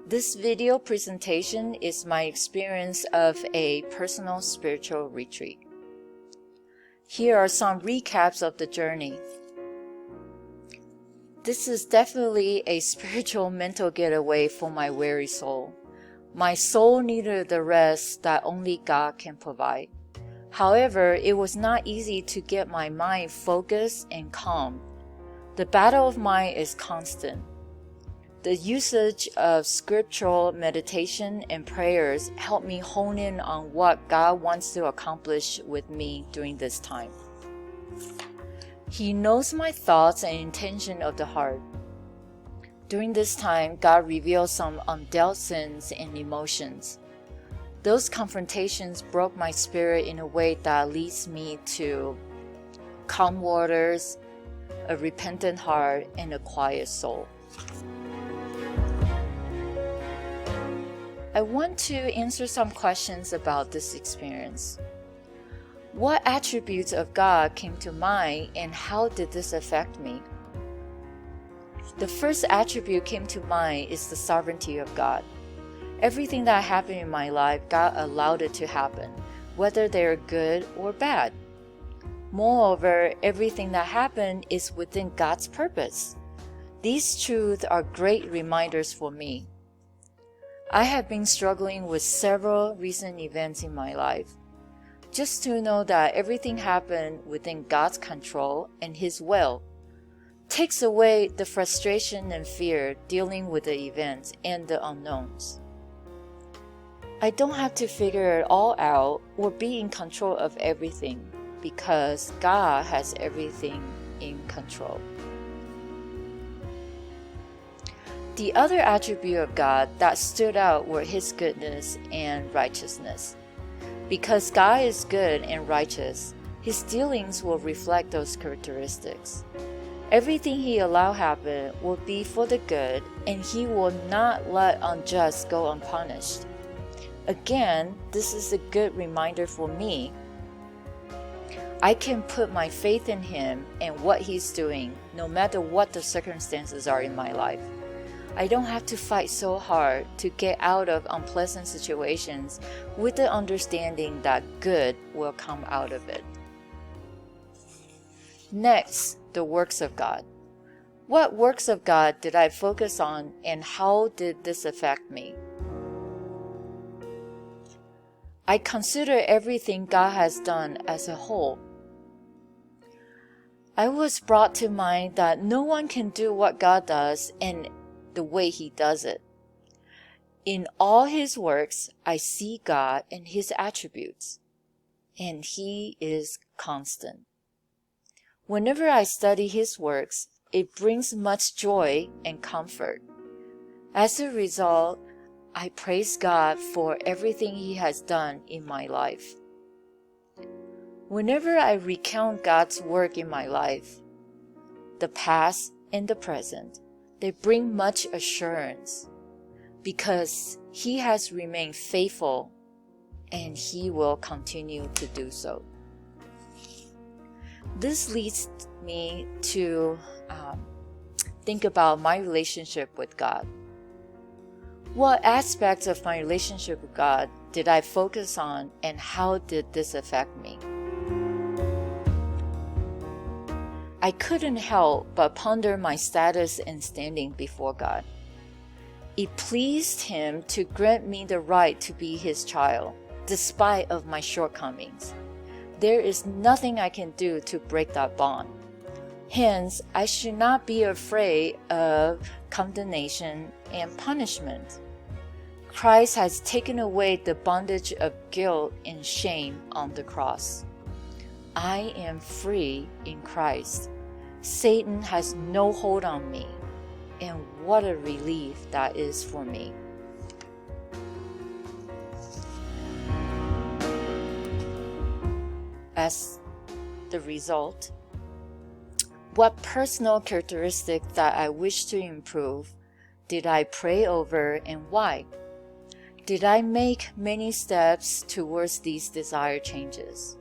This video presentation is my experience of a personal spiritual retreat. Here are some recaps of the journey. This is definitely a spiritual mental getaway for my weary soul. My soul needed the rest that only God can provide. However, it was not easy to get my mind focused and calm. The battle of mind is constant. The usage of scriptural meditation and prayers helped me hone in on what God wants to accomplish with me during this time. He knows my thoughts and intention of the heart. During this time, God revealed some undealt sins and emotions. Those confrontations broke my spirit in a way that leads me to calm waters, a repentant heart, and a quiet soul. I want to answer some questions about this experience. What attributes of God came to mind and how did this affect me? The first attribute came to mind is the sovereignty of God. Everything that happened in my life, God allowed it to happen, whether they're good or bad. Moreover, everything that happened is within God's purpose. These truths are great reminders for me. I have been struggling with several recent events in my life. Just to know that everything happened within God's control and His will takes away the frustration and fear dealing with the events and the unknowns. I don't have to figure it all out or be in control of everything because God has everything in control. The other attribute of God that stood out were His goodness and righteousness. Because God is good and righteous, His dealings will reflect those characteristics. Everything He allowed happen will be for the good, and He will not let unjust go unpunished. Again, this is a good reminder for me. I can put my faith in Him and what He's doing, no matter what the circumstances are in my life. I don't have to fight so hard to get out of unpleasant situations with the understanding that good will come out of it. Next, the works of God. What works of God did I focus on and how did this affect me? I consider everything God has done as a whole. I was brought to mind that no one can do what God does and the way He does it. In all His works, I see God and His attributes, and He is constant. Whenever I study His works, it brings much joy and comfort. As a result, I praise God for everything He has done in my life. Whenever I recount God's work in my life, the past and the present, they bring much assurance because He has remained faithful and He will continue to do so. This leads me to think about my relationship with God. What aspects of my relationship with God did I focus on and how did this affect me? I couldn't help but ponder my status and standing before God. It pleased Him to grant me the right to be His child, despite of my shortcomings. There is nothing I can do to break that bond. Hence, I should not be afraid of condemnation and punishment. Christ has taken away the bondage of guilt and shame on the cross. I am free in Christ. Satan has no hold on me, and what a relief that is for me. As the result, what personal characteristic that I wish to improve did I pray over and why? Did I make many steps towards these desired changes?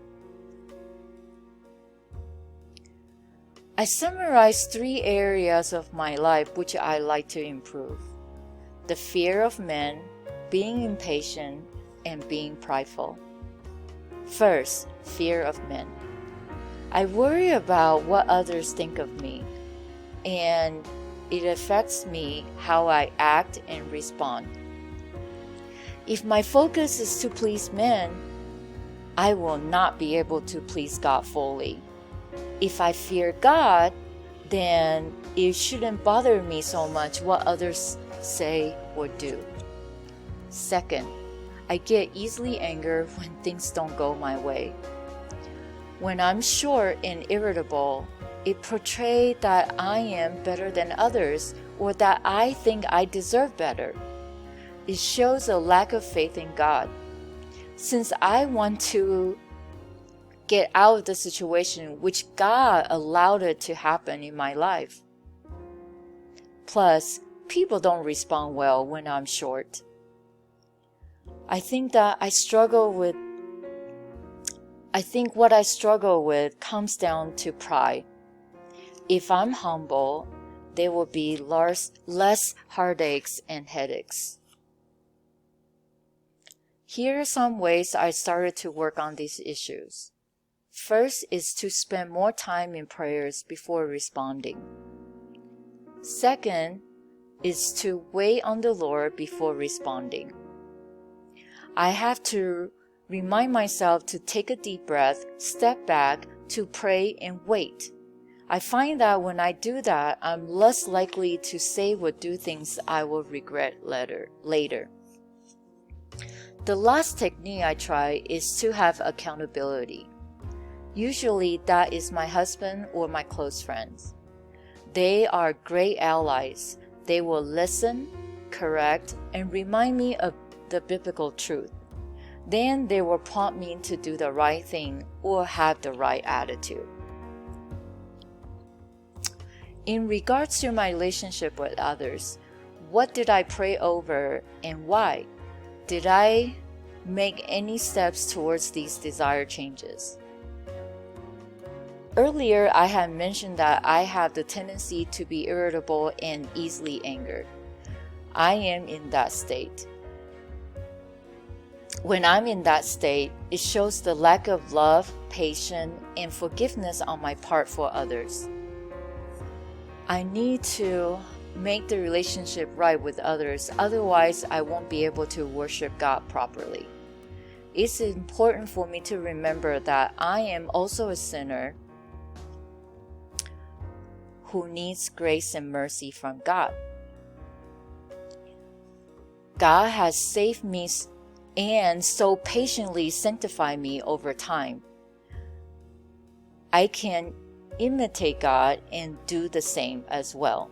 I summarized 3 areas of my life which I like to improve. the fear of men, being impatient, and being prideful. First, fear of men. I worry about what others think of me, and it affects me how I act and respond. If my focus is to please men, I will not be able to please God fully. If I fear God, then it shouldn't bother me so much what others say or do. Second, I get easily angered when things don't go my way. When I'm short and irritable, it portrays that I am better than others or that I think I deserve better. It shows a lack of faith in God. Since I want to get out of the situation which God allowed it to happen in my life. Plus, people don't respond well when I'm short. I think what I struggle with comes down to pride. If I'm humble, there will be less heartaches and headaches. Here are some ways I started to work on these issues. First is to spend more time in prayers before responding. Second is to wait on the Lord before responding. I have to remind myself to take a deep breath, step back, to pray and wait. I find that when I do that, I'm less likely to say or do things I will regret later. The last technique I try is to have accountability. Usually that is my husband or my close friends. They are great allies. They will listen, correct, and remind me of the biblical truth. Then they will prompt me to do the right thing or have the right attitude. In regards to my relationship with others, what did I pray over and why? Did I make any steps towards these desired changes? Earlier, I had mentioned that I have the tendency to be irritable and easily angered. I am in that state. When I'm in that state, it shows the lack of love, patience, and forgiveness on my part for others. I need to make the relationship right with others, otherwise I won't be able to worship God properly. It's important for me to remember that I am also a sinner who needs grace and mercy from God. God has saved me and so patiently sanctified me over time. I can imitate God and do the same as well.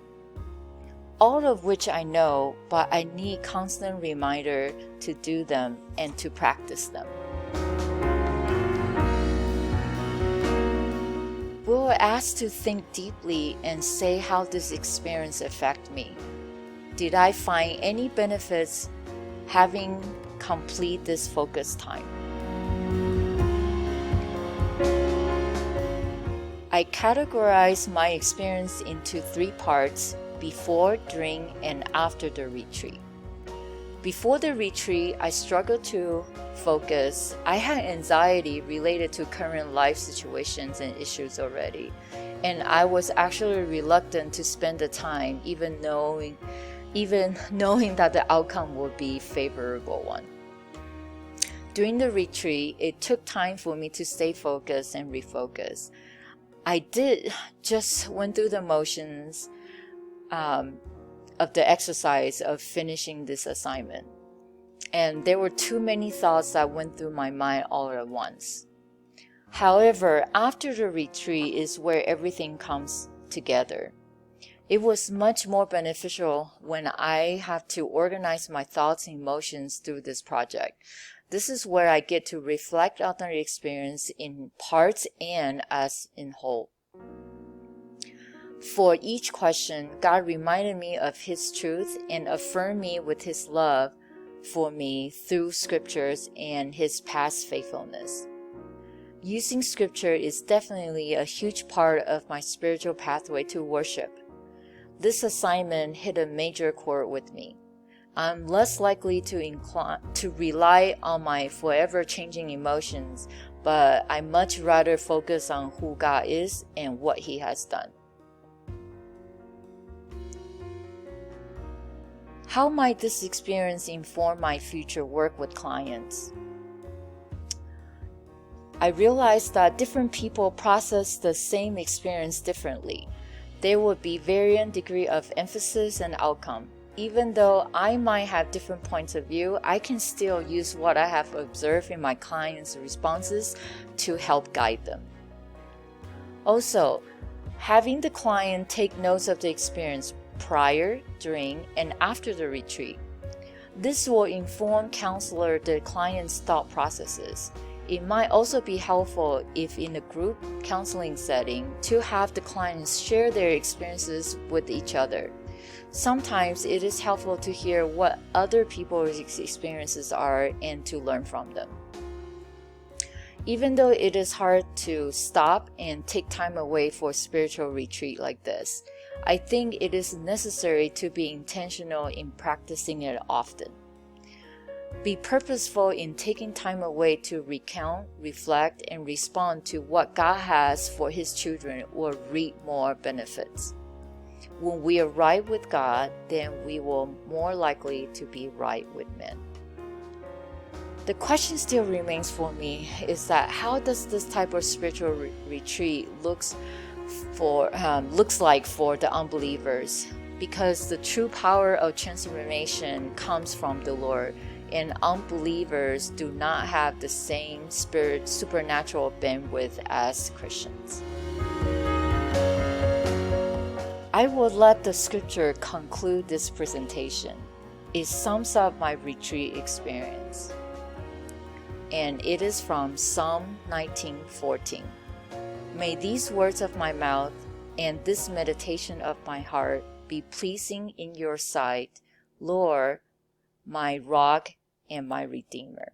All of which I know, but I need constant reminder to do them and to practice them. We were asked to think deeply and say how this experience affected me. Did I find any benefits having complete this focus time? I categorize my experience into 3 parts: before, during, and after the retreat. Before the retreat, I struggled to focus. I had anxiety related to current life situations and issues already, and I was actually reluctant to spend the time, even knowing that the outcome would be a favorable one. During the retreat, it took time for me to stay focused and refocus. I just went through the motions of the exercise of finishing this assignment. And there were too many thoughts that went through my mind all at once. However, after the retreat is where everything comes together. It was much more beneficial when I have to organize my thoughts and emotions through this project. This is where I get to reflect on the experience in parts and as in whole. For each question, God reminded me of His truth and affirmed me with His love for me through scriptures and His past faithfulness. Using scripture is definitely a huge part of my spiritual pathway to worship. This assignment hit a major chord with me. I'm less likely to rely on my forever changing emotions, but I much rather focus on who God is and what He has done. How might this experience inform my future work with clients? I realized that different people process the same experience differently. There would be varying degree of emphasis and outcome. Even though I might have different points of view, I can still use what I have observed in my clients' responses to help guide them. Also, having the client take notes of the experience prior, during, and after the retreat. This will inform counselor the client's thought processes. It might also be helpful if in a group counseling setting to have the clients share their experiences with each other. Sometimes it is helpful to hear what other people's experiences are and to learn from them. Even though it is hard to stop and take time away for a spiritual retreat like this, I think it is necessary to be intentional in practicing it often. Be purposeful in taking time away to recount, reflect, and respond to what God has for His children will reap more benefits. When we are right with God, then we will more likely to be right with men. The question still remains for me is that how does this type of spiritual retreat looks like for the unbelievers? Because the true power of transformation comes from the Lord, and unbelievers do not have the same supernatural bandwidth as Christians. I will let the scripture conclude this presentation. It sums up my retreat experience. And it is from Psalm 19:14. May these words of my mouth and this meditation of my heart be pleasing in your sight, Lord, my rock and my redeemer.